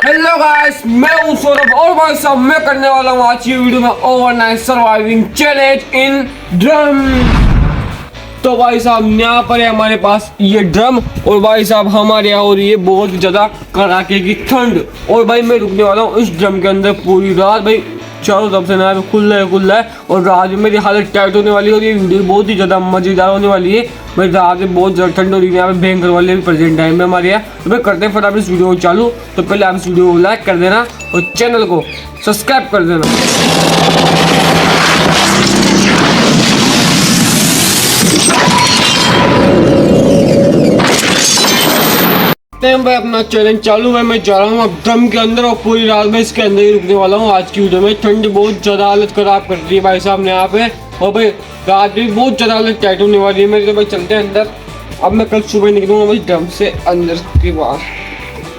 Hello guys, मैं हूं सौरभ और भाई साहब मैं करने वाला हूं आज की वीडियो में overnight surviving challenge in drum. तो भाई साहब यहाँ पर है हमारे पास ये ड्रम और भाई साहब हमारे यहाँ हो रही है बहुत ज़्यादा कड़ाके की ठंड। और भाई मैं रुकने वाला हूँ इस ड्रम के अंदर पूरी रात। भाई चारों तरफ से ना खुल रहा है और रात में मेरी हालत टाइट होने वाली है और ये वीडियो बहुत ही ज़्यादा मज़ेदार होने वाली है। भाई रात में बहुत ज़्यादा ठंड हो रही है, यहाँ पे भयंकर वाले भी प्रेजेंट टाइम में हमारे यहाँ। तो भाई करते हैं फटाफट इस वीडियो को चालू। तो पहले आप इस वीडियो को लाइक कर देना और चैनल को सब्सक्राइब कर देना। भाई अपना चैलेंज चालू है। मैं जा रहा हूँ अब ड्रम के अंदर और पूरी रात में इसके अंदर ही रुकने वाला हूँ आज की वीडियो में। ठंड बहुत ज़्यादा हालत खराब कर रही है भाई साहब ने यहाँ पे। और भाई रात भी बहुत ज़्यादा हालत टाइट होने वाली है मेरी। तो भाई चलते हैं अंदर। अब मैं कल सुबह निकलूँगा भाई ड्रम से अंदर के बाहर।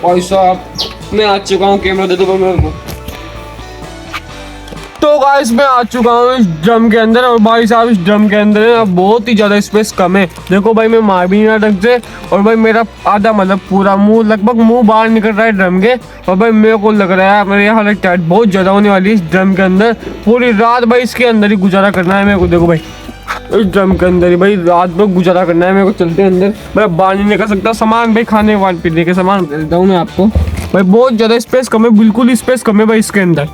भाई साहब मैं आ चुका हूँ, कैमरा दे दो भाई मेरे को। तो गाइस मैं आ चुका हूँ इस ड्रम के अंदर और भाई साहब इस ड्रम के अंदर है बहुत ही ज़्यादा स्पेस कम है। देखो भाई मैं मार भी नहीं ढंग से और भाई मेरा आधा मतलब पूरा मुंह लगभग मुंह बाहर निकल रहा है ड्रम के। और भाई मेरे को लग रहा है मेरी हालत टाइट बहुत ज़्यादा होने वाली है इस ड्रम के अंदर। पूरी रात भाई इसके अंदर ही गुजारा करना है मेरे को। देखो भाई इस ड्रम के अंदर ही भाई रात भर गुजारा करना है मेरे को। चलते हैं अंदर। मैं बाहर नहीं निकल सकता। सामान भाई खाने वान पीने के सामान देता हूँ मैं आपको। भाई बहुत ज़्यादा स्पेस कम है, बिल्कुल ही स्पेस कम है भाई इसके अंदर।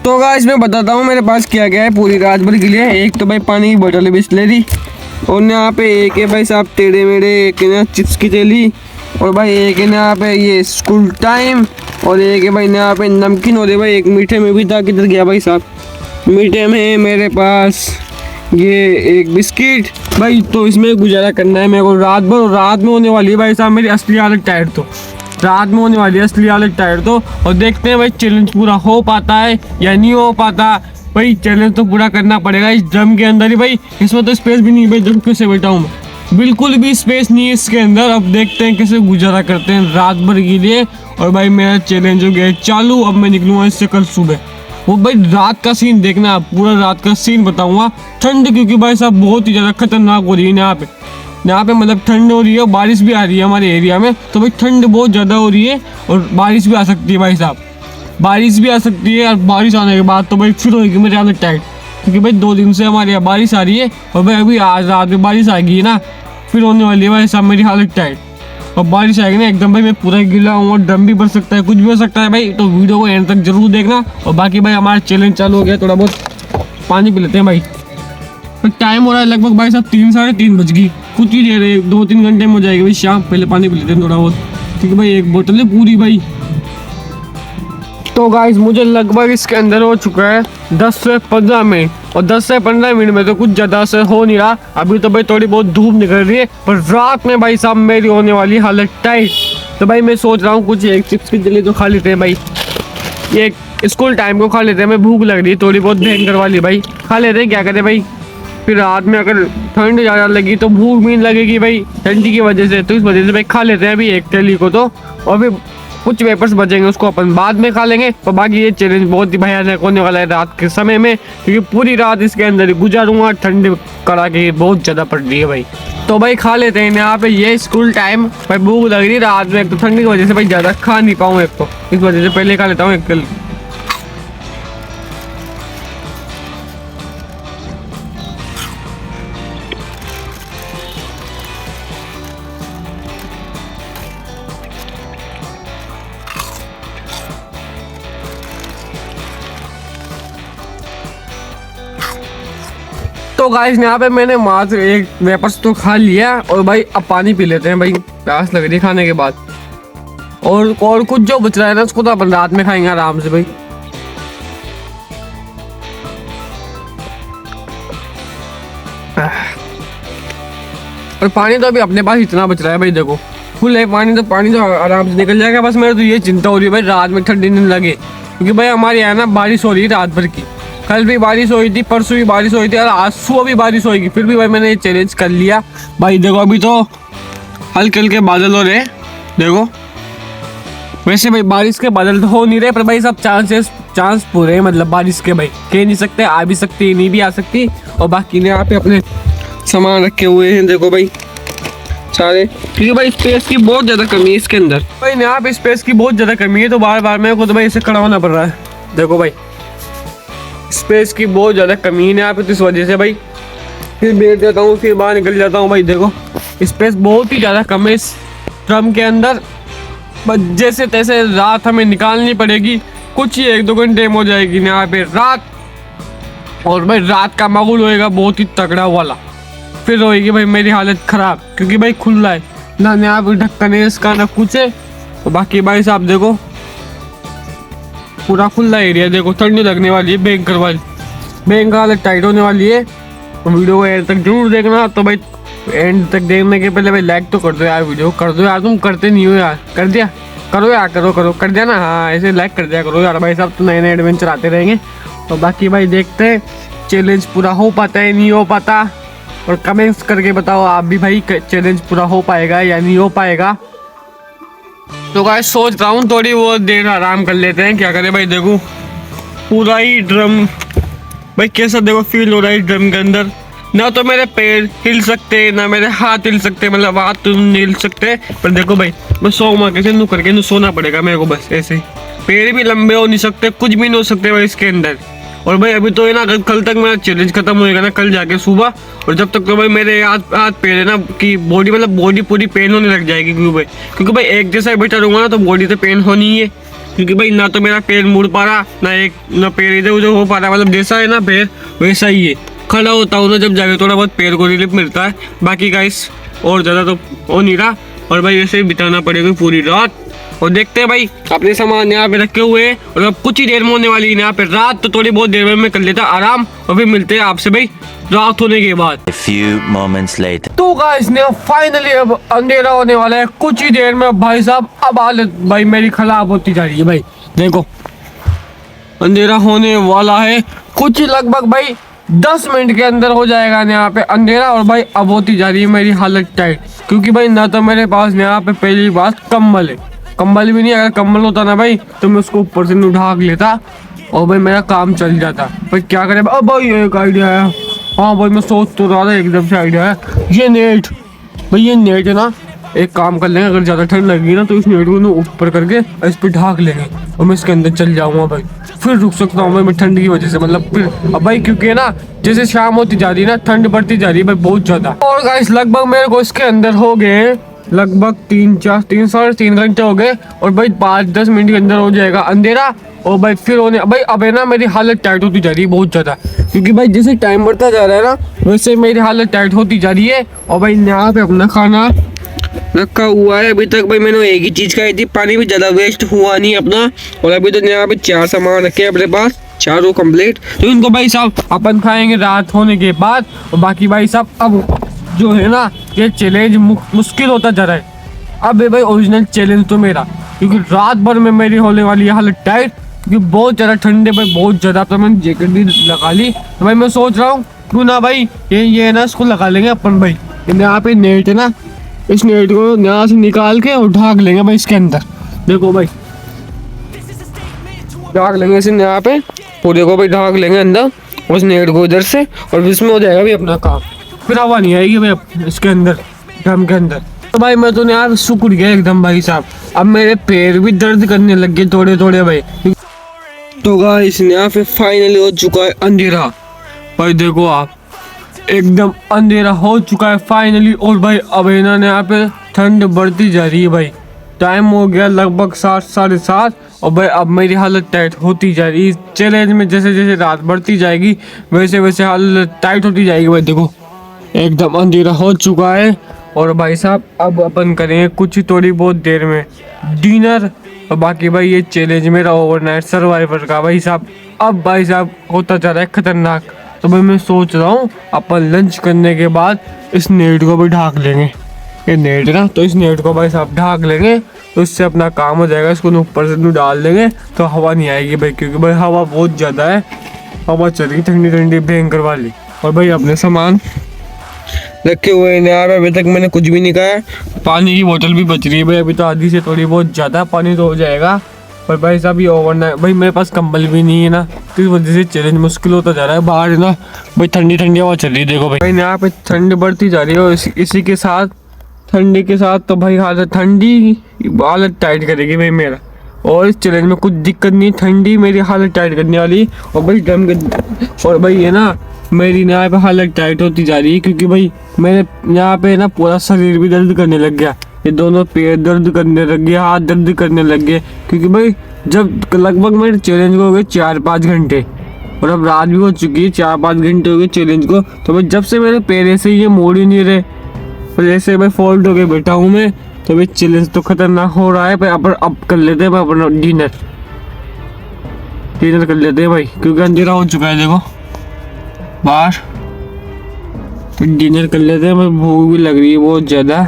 तो गाइस मैं बताता हूँ मेरे पास क्या क्या है पूरी रात भर के लिए। एक तो भाई पानी की बोतल है बिस्लेरी और यहाँ पे एक है भाई साहब टेढ़े मेढ़े, एक है ना चिप्स की थैली और भाई एक है ना यहाँ पे ये स्कूल टाइम और एक है भाई यहाँ पे नमकीन। और भाई एक मीठे में भी था, किधर गया भाई साहब। मीठे में मेरे पास ये एक बिस्किट भाई। तो इसमें गुजारा करना है मेरे को रात भर। और रात में होने वाली है भाई साहब मेरी असली हालत टाइट। तो रात में होने वाली है असली हालत टाइट। तो और देखते हैं भाई चैलेंज पूरा हो पाता है या नहीं हो पाता। भाई चैलेंज तो पूरा करना पड़ेगा इस ड्रम के अंदर ही। भाई इसमें तो स्पेस भी नहीं भाई, ड्रम कैसे बैठा हूँ मैं, बिल्कुल भी स्पेस नहीं है इसके अंदर। अब देखते हैं कैसे गुजारा करते हैं रात भर के लिए। और भाई मेरा चैलेंज हो गया चालू। अब मैं निकलूँगा इससे कल सुबह। वो भाई रात का सीन देखना, पूरा रात का सीन बताऊँगा। ठंड क्योंकि भाई साहब बहुत ही ज़्यादा खतरनाक हो रही है यहाँ पे मतलब ठंड हो रही है, बारिश भी आ रही है हमारे एरिया में। तो भाई ठंड बहुत ज़्यादा हो रही है और बारिश भी आ सकती है भाई साहब, बारिश भी आ सकती है। और बारिश आने के बाद तो भाई फिर होगी मेरी हालत टाइट क्योंकि भाई 2 दिन से हमारे यहाँ बारिश आ रही है। और भाई अभी आज रात में बारिश आएगी ना, फिर होने वाली है भाई साहब मेरी हालत टाइट। और बारिश आएगी ना एकदम भाई मैं पूरा गिला हूँ और ड्रम भी भर सकता है, कुछ भी हो सकता है भाई। तो वीडियो को एंड तक जरूर देखना। और बाकी भाई हमारा चैलेंज चालू हो गया, थोड़ा बहुत पानी पी लेते हैं भाई। टाइम हो रहा है लगभग भाई साहब 3 साढ़े 3 बज गई, कुछ ही देर है, 2-3 घंटे में हो जाएगी भाई शाम। पहले पानी पी लेते हैं थोड़ा बहुत क्योंकि भाई एक बोतल है पूरी भाई। तो गाइस मुझे लगभग इसके अंदर हो चुका है 10 से 15 मिनट और 10 से 15 मिनट में तो कुछ ज़्यादा से हो नहीं रहा। अभी तो भाई थोड़ी बहुत धूप निकल रही है पर रात में भाई साहब मेरी होने वाली हालत टाइट। तो भाई मैं सोच रहा हूँ कुछ एक चिप्स की जली तो खा लेते हैं भाई, ये स्कूल टाइम को खा लेते हैं। मैं भूख लग रही है थोड़ी बहुत भयंकर वाली भाई, खा लेते हैं क्या करें भाई। फिर रात में अगर ठंड ज़्यादा लगी तो भूख भी लगेगी भाई ठंडी की वजह से। तो इस वजह से भाई खा लेते हैं अभी एक थैली को। तो और फिर कुछ वेपर्स बचेंगे उसको अपन बाद में खा लेंगे। और बाकी ये चैलेंज बहुत ही भयानक होने वाला है रात के समय में क्योंकि पूरी रात इसके अंदर गुजारूंगा। ठंड कड़ाके बहुत ज़्यादा पड़ रही है भाई। तो भाई खा लेते हैं यहाँ पे ये स्कूल टाइम। भाई भूख लग रही है रात में, एक तो ठंडी की वजह से भाई ज़्यादा खा नहीं पाऊँ, एक तो इस वजह से पहले खा लेता हूँ एक। तो गाइस यहाँ पे मैंने मात्र एक वेपर्स तो खा लिया और भाई अब पानी पी लेते हैं भाई, प्यास लग रही है खाने के बाद। और कुछ जो बच रहा है ना उसको तो अपन रात में खाएंगे आराम से भाई। और पानी तो अभी अपने पास इतना बच रहा है भाई, देखो फुल है पानी। तो पानी तो आराम से निकल जाएगा। बस मेरे तो ये चिंता हो रही है भाई रात में ठंडी नहीं लगे क्योंकि भाई हमारे यहाँ ना बारिश हो रही है रात भर की। कल भी बारिश हुई थी, परसों भी बारिश हुई थी और आज सुबह भी बारिश होगी। फिर भी भाई मैंने ये चैलेंज कर लिया भाई। देखो अभी तो हल्के हल्के बादल हो रहे हैं देखो। वैसे भाई बारिश के बादल तो हो नहीं रहे पर भाई सब चांस पूरे हैं मतलब बारिश के भाई। कह नहीं सकते, आ भी सकती नहीं भी आ सकती। और बाकी ने यहाँ पे अपने सामान रखे हुए हैं देखो भाई, सारे, क्योंकि भाई स्पेस की बहुत ज़्यादा कमी है इसके अंदर। भाई यहाँ पे स्पेस की बहुत ज़्यादा कमी है, तो बार बार मेरे को तो भाई इसे खड़ा होना पड़ रहा है। देखो भाई स्पेस की बहुत ज़्यादा कमी है यहाँ पे, तो इस वजह से भाई फिर बैठ जाता हूँ, फिर बाहर निकल जाता हूँ। भाई देखो स्पेस बहुत ही ज़्यादा कम है इस ड्रम के अंदर। बस जैसे तैसे रात हमें निकालनी पड़ेगी, कुछ ही 1-2 घंटे में हो जाएगी यहाँ पे रात। और भाई रात का माहौल होएगा बहुत ही तगड़ा वाला, फिर होएगी भाई मेरी हालत ख़राब, क्योंकि भाई खुला है ना, यहाँ पे ढक्कन है इसका ना कुछ है। तो बाकी भाई साहब देखो पूरा खुला एरिया, देखो ठंडी लगने वाली है भयंकर वाली, भयंकर हालत टाइट होने वाली है। तो वीडियो को एंड तक जरूर देखना। तो भाई एंड तक देखने के पहले भाई लाइक तो कर दो यार, वीडियो कर दो यार, तुम करते नहीं हो यार। कर दिया करो यार, करो कर दिया ना, हाँ ऐसे लाइक कर दिया करो यार भाई साहब, तो नए नए एडवेंचर आते रहेंगे। तो बाकी भाई देखते हैं चैलेंज पूरा हो पाता है नहीं हो पाता, और कमेंट्स करके बताओ आप भी भाई चैलेंज पूरा हो पाएगा या नहीं हो पाएगा। तो गाइस सोच रहा हूँ थोड़ी वो देर आराम कर लेते हैं, क्या करें भाई। देखो पूरा ही ड्रम भाई कैसा देखो फील हो रहा है ड्रम के अंदर, ना तो मेरे पैर हिल सकते ना मेरे हाथ हिल सकते, मतलब हाथ तो नहीं हिल सकते। पर देखो भाई मैं सोऊंगा कैसे, नू करके नू सोना पड़ेगा मेरे को बस ऐसे। पैर भी लंबे हो नहीं सकते, कुछ भी नहीं हो सकते भाई इसके अंदर। और भाई अभी तो है ना, कल तक मेरा चैलेंज खत्म होएगा ना, कल जाके सुबह, और जब तक तो भाई मेरे हाथ पैर है ना कि बॉडी मतलब बॉडी पूरी पेन होने लग जाएगी। क्योंकि भाई एक जैसा बैठा रहूँगा ना तो बॉडी तो पेन होनी है, क्योंकि भाई ना तो मेरा पैर मुड़ पा रहा ना पैर इधर उधर हो पा रहा, मतलब जैसा है ना पैर वैसा ही है। खड़ा होता हूँ ना जब जाके थोड़ा बहुत पैर को रिलीफ मिलता है, बाकी गाइस और ज़्यादा तो हो नहीं रहा। और भाई वैसे ही बिताना पड़ेगा पूरी रात। और देखते हैं भाई अपने सामान यहाँ पे रखे हुए हैं, और अब कुछ ही देर में होने वाली है यहाँ पे रात, तो थोड़ी बहुत देर में मैं कर लेता आराम, और फिर मिलते हैं आपसे भाई रात होने के बाद। A few moments later. तो गाइस ने फाइनली अब अंधेरा होने वाला है कुछ ही देर में भाई साहब। अब हालत भाई मेरी खराब होती जा रही है भाई, देखो अंधेरा होने वाला है कुछ ही लगभग भाई 10 मिनट के अंदर हो जाएगा यहाँ पे अंधेरा। और भाई अब होती जा रही है मेरी हालत टाइट, क्योंकि भाई ना तो मेरे पास यहाँ पे पहली बात कंबल है, कंबल भी नहीं। अगर कंबल होता ना भाई तो मैं उसको ऊपर से ढाक लेता और भाई मेरा काम चल जाता। भाई क्या करे, अब भाई एक आइडिया है। हाँ भाई मैं सोच तो रहा था एकदम से आइडिया है, ये नेट भाई, ये नेट है ना, एक काम कर लेंगे, अगर ज़्यादा ठंड लगेगी ना तो इस नेट को ऊपर करके इस पर ढाक लेंगे, और मैं इसके अंदर चल जाऊँगा भाई, फिर रुक सकता हूँ भाई मैं ठंड की वजह से। मतलब फिर अब भाई क्योंकि ना जैसे शाम होती जा रही है ना, ठंड बढ़ती जा रही है भाई बहुत ज़्यादा। और गाइस लगभग मेरे को इसके अंदर हो गए लगभग 3 साढ़े 3 घंटे हो गए, और भाई 5-10 मिनट के अंदर हो जाएगा अंधेरा। और भाई फिर होने भाई अब है ना मेरी हालत टाइट होती जा रही है बहुत ज़्यादा, क्योंकि भाई जैसे टाइम बढ़ता जा रहा है ना वैसे मेरी हालत टाइट होती जा रही है। और भाई यहाँ पे अपना खाना रखा हुआ है, अभी तक भाई मैंने एक ही चीज़ खाई थी, पानी भी ज़्यादा वेस्ट हुआ नहीं अपना। और अभी तो यहाँ पे 4 सामान रखे हैं अपने पास, चारों कंप्लीट, तो इनको भाई साहब अपन खाएंगे रात होने के बाद। और बाकी भाई साहब अब जो है ना ये चैलेंज मुश्किल होता जा रहा है। अब है भाई ओरिजिनल चैलेंज तो मेरा, क्योंकि रात भर में मेरी होने वाली है हालत टाइट, क्योंकि बहुत ज़्यादा ठंडे भाई बहुत ज़्यादा। तो मैंने जैकेट भी लगा ली, तो भाई मैं सोच रहा हूँ क्यों ना भाई ये ना इसको लगा लेंगे अपन भाई, यहाँ पे नेट है ना, इस नेट को यहाँ से निकाल के और ढाक लेंगे भाई इसके अंदर। देखो भाई ढाक लेंगे इसे यहाँ पे पूरे को भाई ढाक लेंगे अंदर उस नेट को इधर से, और इसमें हो जाएगा भाई अपना काम, फिर हवा नहीं आएगी भाई इसके अंदर ड्रम के अंदर। तो भाई मैं तो यार सुकुड़ गया एकदम भाई साहब, अब मेरे पैर भी दर्द करने लग गए थोड़े थोड़े भाई। तो गाइस यहाँ पे फाइनली हो चुका है अंधेरा भाई, देखो आप एकदम अंधेरा हो चुका है फाइनली। और भाई अब इन्होंने यहाँ पे ठंड बढ़ती जा रही है भाई, टाइम हो गया लगभग 7 साढ़े 7, और भाई अब मेरी हालत टाइट होती जा रही है। चैलेंज में जैसे जैसे रात बढ़ती जाएगी वैसे वैसे हालत टाइट होती जाएगी भाई। देखो एकदम अंधेरा हो चुका है, और भाई साहब अब अपन करेंगे कुछ ही थोड़ी बहुत देर में डिनर। और बाकी भाई ये चैलेंज मेरा ओवरनाइट सर्वाइवर का भाई साहब अब भाई साहब होता जा रहा है खतरनाक। तो भाई मैं सोच रहा हूँ अपन लंच करने के बाद इस नेट को भी ढाक लेंगे, ये नेट है ना, तो इस नेट को भाई साहब ढाक लेंगे, तो इससे अपना काम हो जाएगा। इसको ऊपर से डाल देंगे तो हवा नहीं आएगी भाई, क्योंकि भाई हवा बहुत ज़्यादा है, हवा चल रही ठंडी ठंडी भयंकर वाली। और भाई अपने सामान रखे हुए हैं यार, अभी तक मैंने कुछ भी नहीं खाया। पानी की बोतल भी बच रही है भाई, अभी तो आधी से थोड़ी बहुत ज़्यादा पानी तो हो जाएगा। पर भाई साहब ये ओवरनाइट भाई मेरे पास कंबल भी नहीं है ना, तो इस वजह से चैलेंज मुश्किल होता जा रहा है। बाहर है ना भाई ठंडी ठंडी हवा चल रही है, देखो भाई यहाँ पे ठंड बढ़ती जा रही है। और इसी के साथ ठंडी के साथ तो भाई हालत ठंडी हालत टाइट करेगी भाई मेरा। और इस चैलेंज में कुछ दिक्कत नहीं, ठंडी मेरी हालत टाइट करने वाली। और भाई ड्रम के और भाई ये ना मेरी यहाँ पे हालत टाइट होती जा रही है, क्योंकि भाई मेरे यहाँ पे ना पूरा शरीर भी दर्द करने लग गया। ये दोनों पैर दर्द करने लग गए, हाथ दर्द करने लग गए, क्योंकि भाई जब लगभग मेरे चैलेंज को हो गए 4-5 घंटे और अब रात भी हो चुकी है, 4-5 घंटे हो गए चैलेंज को। तो भाई जब से मेरे पैर ऐसे ये मोड़ ही नहीं रहे और ऐसे भाई फोल्ड होके बैठा हूँ मैं, तो भाई चैलेंज तो खतरनाक हो रहा है। पर अब कर लेते हैं भाई अपना डिनर कर लेते हैं भाई, क्योंकि अंधेरा हो चुका है देखो बाहर। तो डिनर कर लेते हैं भाई, भूख भी लग रही है बहुत ज़्यादा।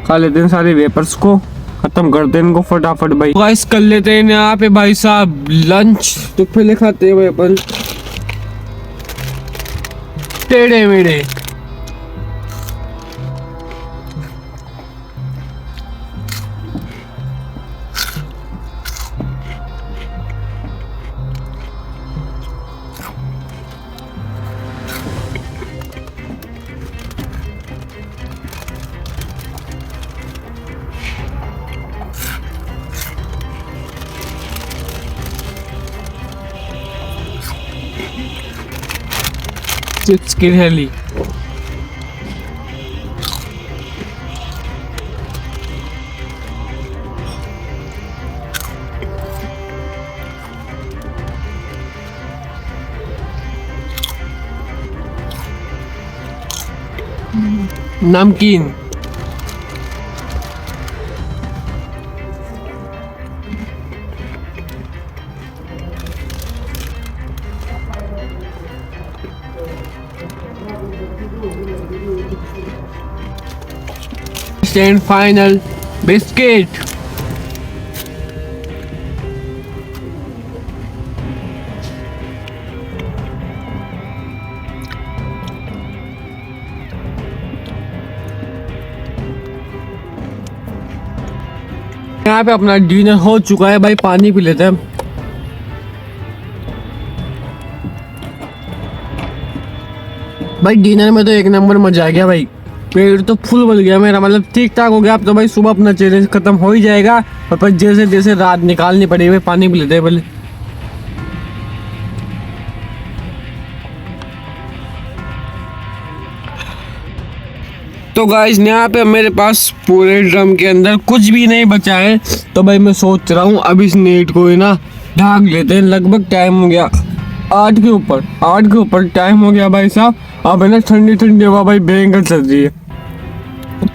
खा लेते हैं सारे वेपर्स को, खत्म करते हैं इनको फटाफट भाई। गाइस कर लेते हैं यहाँ पे भाई साहब लंच। तो पहले खाते हैं भाई अपन टेढ़े मेढ़े। चिप्स की थैली। नमकीन। And final biscuit. यहाँ पे अपना डिनर हो चुका है भाई, पानी पी लेते हैं। भाई डिनर में तो एक नंबर मजा आ गया भाई, पेट तो फुल भर गया मेरा, मतलब ठीक ठाक हो गया। अब तो भाई सुबह अपना चैलेंज खत्म हो ही जाएगा और फिर जैसे जैसे रात निकालनी पड़ेगी भाई, पानी पी लेते हैं पहले। तो गाइस यहाँ पे मेरे पास पूरे ड्रम के अंदर कुछ भी नहीं बचा है, तो भाई मैं सोच रहा हूँ अब इस नेट को ना ढाक लेते हैं। लगभग टाइम हो गया 8 के ऊपर टाइम हो गया भाई साहब। अब है ना ठंडी ठंडी हवा भाई भयंकर चल रही है,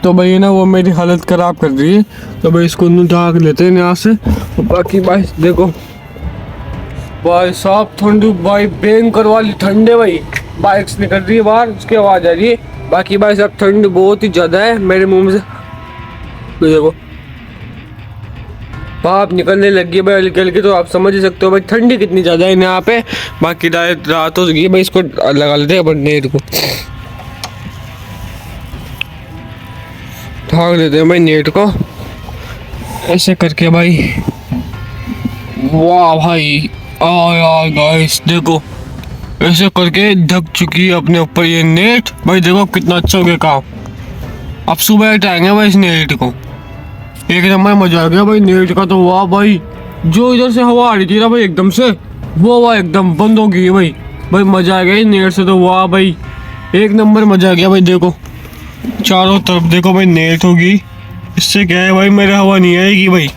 तो भाई ना वो मेरी हालत ख़राब कर रही है। तो भाई इसको ढाक लेते हैं यहाँ से। और बाकी भाई देखो भाई साहब ठंडी भाई भयंकर वाली ठंडे भाई, बाइक्स निकल रही है बाहर, उसकी आवाज़ आ रही है। बाकी भाई साहब ठंड बहुत ही ज़्यादा है, मेरे मुंह में से तो देखो भाप निकलने लगी है भाई हल्की हल्की, तो आप समझ ही सकते हो भाई ठंडी कितनी ज़्यादा है यहाँ पे। बाकी रात हो गई भाई, इसको लगा लेते हैं अपन नेट को, ढाक लेते हैं भाई नेट को ऐसे करके भाई। वाह भाई यार गाइस देखो ऐसे करके ढक चुकी है अपने ऊपर ये नेट भाई। देखो कितना अच्छा हो गया काम। अब सुबह हटाएंगे भाई इस नेट को, एक नंबर मजा आ गया भाई नेट का तो। वाह भाई जो इधर से हवा आ रही थी ना भाई एकदम से, वो हवा एकदम बंद हो गई है भाई। भाई मजा आ गया नेट से तो। वाह भाई एक नंबर मजा आ गया भाई। देखो चारों तरफ देखो भाई नेट होगी, इससे क्या है भाई मेरे हवा नहीं आएगी भाई।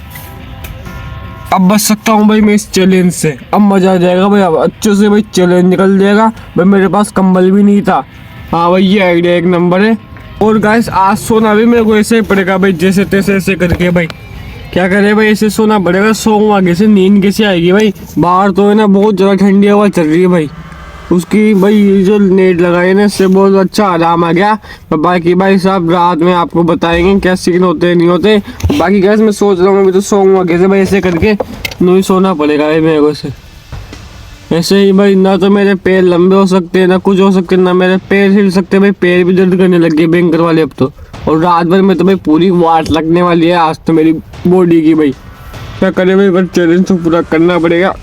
अब बच सकता हूँ भाई मैं इस चैलेंज से, अब मजा आ जाएगा भाई। अब अच्छे से भाई चैलेंज निकल जाएगा भाई। मेरे पास कंबल भी नहीं था। हाँ भाई ये आइडिया एक नंबर है। और गाइस आज सोना भी मेरे को ऐसे ही पड़ेगा भाई, जैसे तैसे ऐसे करके भाई। क्या करे भाई ऐसे सोना पड़ेगा, सो आगे से नींद कैसे आएगी भाई। बाहर तो है ना बहुत ज़्यादा ठंडी हवा चल रही है भाई, उसकी भाई जो नेट लगाए ना इससे बहुत अच्छा आराम आ गया। तो बाकी भाई साहब रात में आपको बताएंगे क्या सीन होते नहीं होते। बाकी गैस मैं सोच रहा हूँ अभी तो सोऊंगा कैसे भाई, ऐसे करके नहीं सोना पड़ेगा भाई मेरे को से। ऐसे ही भाई ना तो मेरे पैर लंबे हो सकते हैं ना कुछ हो सकते, ना मेरे पैर हिल सकते भाई। पैर भी दर्द करने लग गए भयंकर वाले अब तो। और रात भर में तो भाई पूरी वाट लगने वाली है आज तो मेरी बॉडी की भाई। क्या करें भाई, बस चैलेंज तो पूरा करना पड़ेगा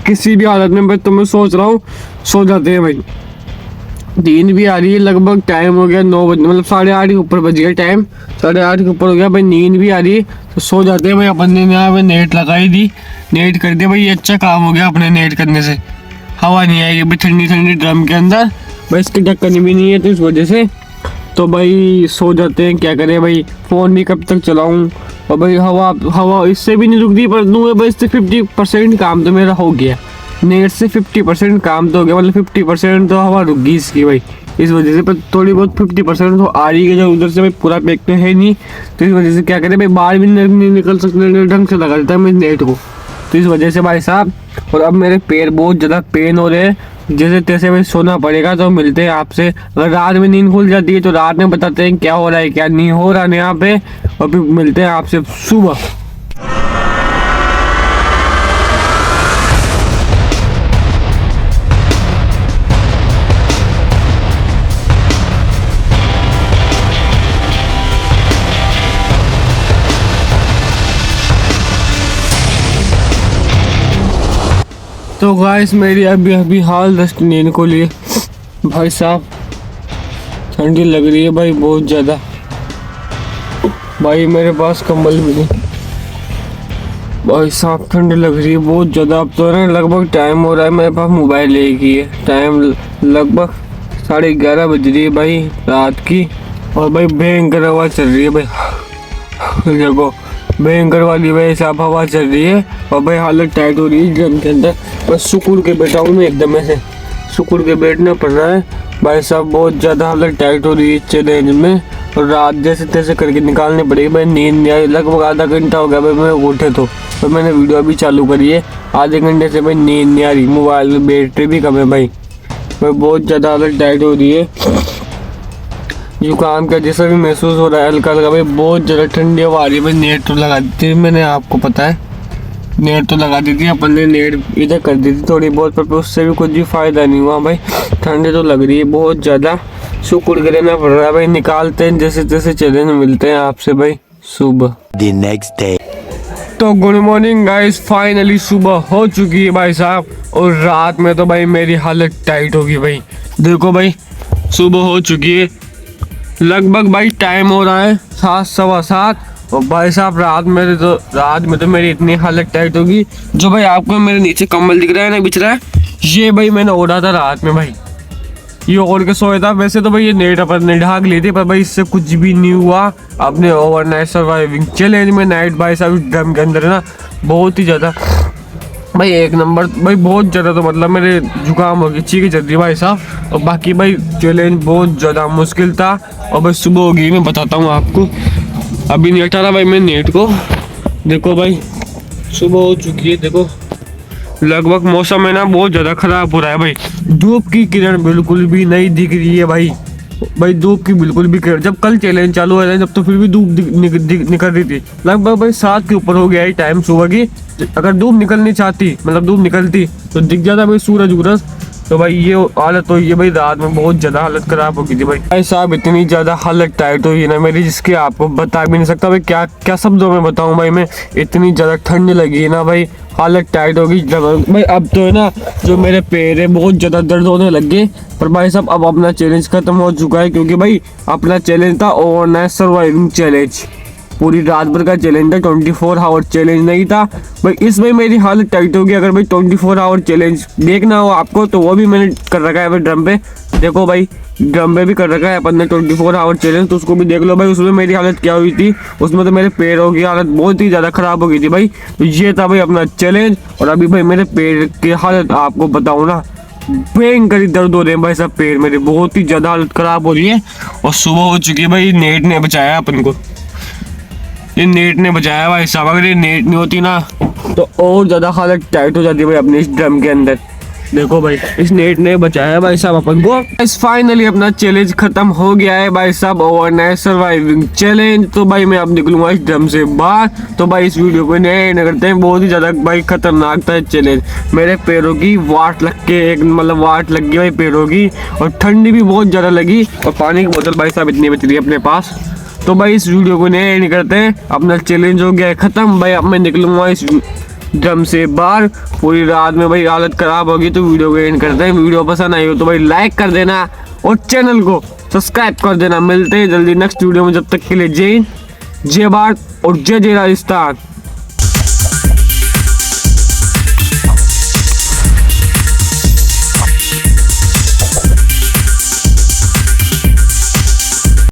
किसी भी हालत में भाई। तो मैं सोच रहा हूँ सो जाते हैं भाई, नींद भी आ रही है, लगभग टाइम हो गया 9 बजे, मतलब 8:30 के ऊपर बज गया टाइम, 8:30 के ऊपर हो गया भाई। नींद भी आ रही है तो सो जाते हैं भाई। अपन ने यहाँ पे नेट लगाई दी, नेट कर दिया भाई। ये अच्छा काम हो गया अपने नेट करने से, हवा नहीं आएगी भाई ठंडी ठंडी ड्रम के अंदर भाई। इसकी ढक्कन भी नहीं है तो इस वजह से तो भाई सो जाते हैं। क्या करें भाई, फ़ोन भी कब तक चलाऊँ, और भाई हवा हवा इससे भी नहीं रुक रही। पर दूँ भाई, इससे 50% काम तो मेरा हो गया, नेट से 50% काम तो हो गया, मतलब 50% तो हवा रुक गई इसकी भाई इस वजह से। पर थोड़ी बहुत 50% तो आ रही है, जो उधर से भाई पूरा पैक तो है नहीं, तो इस वजह से क्या करें भाई, बाहर भी नहीं निकल सकते ढंग से लगा देता है मैं नेट को, तो इस वजह से भाई साहब। और अब मेरे पैर बहुत ज़्यादा पेन हो रहे हैं, जैसे तैसे भाई सोना पड़ेगा। तो मिलते हैं आपसे, अगर रात में नींद खुल जाती है तो रात में बताते हैं क्या हो रहा है क्या नहीं हो रहा है यहाँ पे, और फिर मिलते हैं आपसे सुबह। तो गाइस मेरी अभी अभी हाल दस्त नींद को लिए भाई साहब, ठंडी लग रही है भाई बहुत ज़्यादा भाई। मेरे पास कंबल भी नहीं भाई साहब, ठंडी लग रही है बहुत ज़्यादा। अब तो ना लगभग टाइम हो रहा है, मेरे पास मोबाइल एक ही है, टाइम लगभग 11:30 बज रही है भाई रात की। और भाई भयंकर हवा चल रही है भाई, देखो भयंकर वाली भाई साहब हवा चल रही है। और भाई हालत टाइट हो रही है ड्रम के अंदर, बस सुकुड़ के बैठा हूँ मैं, एकदम ऐसे सुकुड़ के बैठना पड़ रहा है भाई साहब। बहुत ज़्यादा हालत टाइट हो रही है चैलेंज में, और रात जैसे तैसे करके निकालनी पड़ेगी भाई। नींद नहीं आई, लगभग आधा घंटा हो गया भाई मैं उठे तो मैंने वीडियो अभी चालू करी है। आधे घंटे से भाई नींद नहीं आ रही, मोबाइल में बैटरी भी कम है भाई बहुत ज़्यादा हालत टाइट हो रही है। जुकाम का जैसा भी महसूस हो रहा है हल्का हल्का भाई, बहुत ज़्यादा ठंडी हवा आ रही है भाई। नेट तो लगा दी थी मैंने, आपको पता है नेट तो लगा दी थी अपन ने, नेट इधर कर दी थी थोड़ी बहुत, पर उससे भी कुछ भी फ़ायदा नहीं हुआ भाई। ठंडी तो लग रही है बहुत ज़्यादा, सुकुड़ के रहना पड़ रहा है भाई। निकालते हैं जैसे तैसे चैलेंज, मिलते हैं आपसे भाई सुबह। The next day. तो गुड मॉर्निंग गाइस, फाइनली सुबह हो चुकी है भाई साहब। और रात में तो भाई मेरी हालत टाइट होगी भाई। देखो भाई सुबह हो चुकी है, लगभग भाई टाइम हो रहा है 7, 7:15। और भाई साहब रात में तो मेरी इतनी हालत टाइट होगी। जो भाई आपको मेरे नीचे कंबल दिख रहा है ना बिछ रहा है, ये भाई मैंने ओढ़ा था रात में भाई, ये ओढ़ के सोया था। वैसे तो भाई ये नेट अपन ने ढाक ली थी, पर भाई इससे कुछ भी नहीं हुआ। अपने ओवरनाइट सर्वाइविंग चैलेंज में नाइट भाई साहब ड्रम के अंदर है ना, बहुत ही ज़्यादा भाई एक नंबर भाई, बहुत ज़्यादा। तो मतलब मेरे जुकाम हो गई, चीखें चल रही भाई साहब। और बाकी भाई चैलेंज बहुत ज़्यादा मुश्किल था। और भाई सुबह होगी, मैं बताता हूँ आपको। अभी नहीं हटा रहा भाई मैं नेट को, देखो भाई सुबह हो चुकी है। देखो लगभग मौसम है ना बहुत ज़्यादा ख़राब हो रहा है भाई। धूप की किरण बिल्कुल भी नहीं दिख रही है भाई धूप की बिल्कुल भी किरण। जब कल चैलेंज चालू हो रहा है जब तो फिर भी धूप निकल रही थी। लगभग भाई 7 के ऊपर हो गया है टाइम सुबह की। अगर धूप निकलनी चाहती, मतलब धूप निकलती तो दिख जाता भाई सूरज उगरस। तो भाई ये हालत तो ये भाई रात में बहुत ज़्यादा हालत ख़राब हो गई थी भाई साहब। इतनी ज़्यादा हालत टाइट हुई है ना मेरी, जिसके आपको बता भी नहीं सकता भाई। क्या क्या शब्दों में बताऊँ भाई मैं, इतनी ज़्यादा ठंड लगी है ना भाई, हालत टाइट हो गई भाई। अब तो है ना जो मेरे पैर है बहुत ज़्यादा दर्द होने लग गए। पर भाई साहब अब अपना चैलेंज ख़त्म हो चुका है, क्योंकि भाई अपना चैलेंज था ओवरनाइट सर्वाइविंग चैलेंज, पूरी रात भर का चैलेंज था, 24 आवर चैलेंज नहीं था भाई। इसमें मेरी हालत टाइट होगी। अगर भाई 24 आवर चैलेंज देखना हो आपको तो वो भी मैंने कर रखा है भाई ड्रम पे। देखो भाई ड्रम पे भी कर रखा है अपन ने 24 आवर चैलेंज, तो उसको भी देख लो भाई। उसमें मेरी हालत क्या हुई थी, उसमें तो मेरे पैरों की हालत बहुत ही ज़्यादा ख़राब हो गई थी भाई। तो ये था भाई अपना चैलेंज। और अभी भाई मेरे पैर की हालत आपको बताऊँ ना, भयंकर दर्द हो रहे हैं भाई साहब पैर मेरे, बहुत ही ज़्यादा हालत ख़राब हो रही है। और सुबह हो चुकी है भाई, नेट ने बचाया अपन को, ये नेट ने बचाया भाई साहब। अगर ये नेट नहीं होती ना तो और ज़्यादा हालत टाइट हो जाती भाई अपने इस ड्रम के अंदर। देखो भाई इस नेट ने बचाया भाई साहब अपन को। इस फाइनली अपना चैलेंज खत्म हो गया है भाई साहब, ओवरनाइट सर्वाइविंग चैलेंज। तो भाई मैं अब निकलूंगा इस ड्रम से बाहर। तो भाई इस वीडियो को नए करते हैं, बहुत ही ज़्यादा भाई खतरनाक था चैलेंज। मेरे पैरों की वाट लग के एक मतलब वाट लग गई भाई पैरों की, और ठंडी भी बहुत ज़्यादा लगी। और पानी की बोतल भाई साहब इतनी बच रही है अपने पास। तो भाई इस वीडियो को नए एंड करते हैं, अपना चैलेंज हो गया है ख़त्म भाई। अब मैं निकलूंगा इस ड्रम से बाहर, पूरी रात में भाई हालत ख़राब होगी। तो वीडियो को एंड करते हैं। वीडियो पसंद आई हो तो भाई लाइक कर देना, और चैनल को सब्सक्राइब कर देना। मिलते हैं जल्दी नेक्स्ट वीडियो में, जब तक के लिए जय हिंद, जय भारत और जय जय राजस्थान।